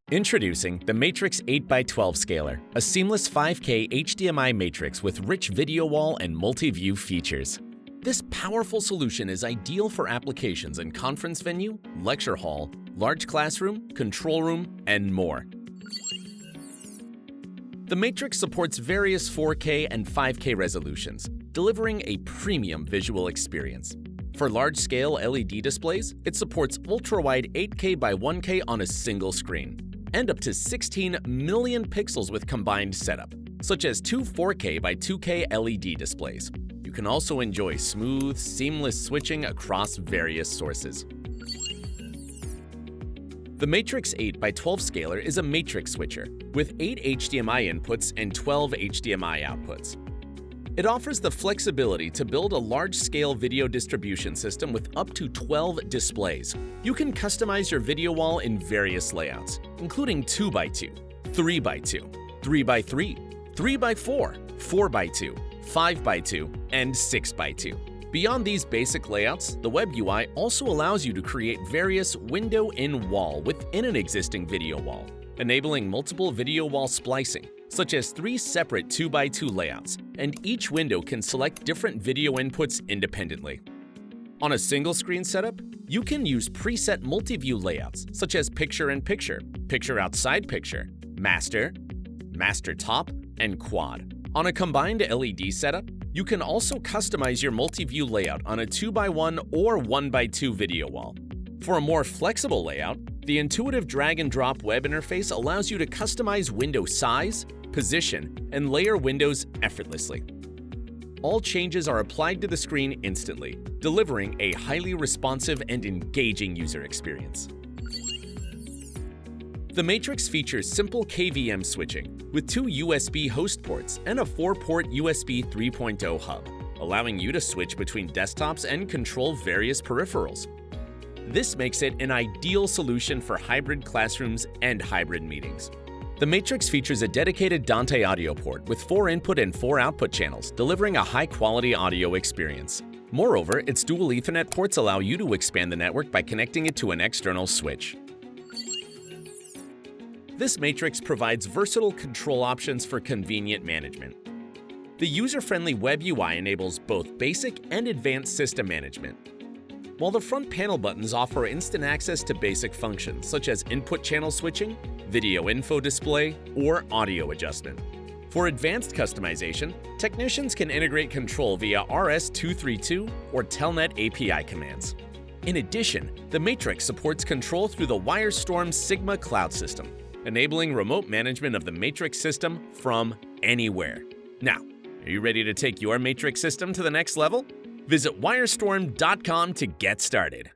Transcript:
Introducing the Matrix 8x12 Scaler, a seamless 5K HDMI matrix with rich video wall and multi-view features. This powerful solution is ideal for applications in conference venue, lecture hall, large classroom, control room, and more. The Matrix supports various 4K and 5K resolutions, delivering a premium visual experience. For large-scale LED displays, it supports ultra-wide 8K by 1K on a single screen, and up to 16 million pixels with combined setup, such as two 4K by 2K LED displays. You can also enjoy smooth, seamless switching across various sources. The Matrix 8x12 Scaler is a matrix switcher with 8 HDMI inputs and 12 HDMI outputs. It offers the flexibility to build a large-scale video distribution system with up to 12 displays. You can customize your video wall in various layouts, including 2x2, 3x2, 3x3, 3x4, 4x2, 5x2, and 6x2. Beyond these basic layouts, the web UI also allows you to create various window-in-wall within an existing video wall, enabling multiple video wall splicing, such as 3 separate 2x2 layouts, and each window can select different video inputs independently. On a single-screen setup, you can use preset multi-view layouts, such as picture-in-picture, picture-outside-picture, master, master top, and quad. On a combined LED setup, you can also customize your multi-view layout on a 2x1 or 1x2 video wall. For a more flexible layout, the intuitive drag-and-drop web interface allows you to customize window size, position, and layer windows effortlessly. All changes are applied to the screen instantly, delivering a highly responsive and engaging user experience. The Matrix features simple KVM switching with 2 USB host ports and a 4-port USB 3.0 hub, allowing you to switch between desktops and control various peripherals. This makes it an ideal solution for hybrid classrooms and hybrid meetings. The Matrix features a dedicated Dante audio port with 4 input and 4 output channels, delivering a high-quality audio experience. Moreover, its dual Ethernet ports allow you to expand the network by connecting it to an external switch. This Matrix provides versatile control options for convenient management. The user-friendly web UI enables both basic and advanced system management, while the front panel buttons offer instant access to basic functions such as input channel switching, video info display, or audio adjustment. For advanced customization, technicians can integrate control via RS-232 or Telnet API commands. In addition, the Matrix supports control through the WyreStorm SYGMA Cloud system, enabling remote management of the Matrix system from anywhere. Now, are you ready to take your Matrix system to the next level? Visit WyreStorm.com to get started.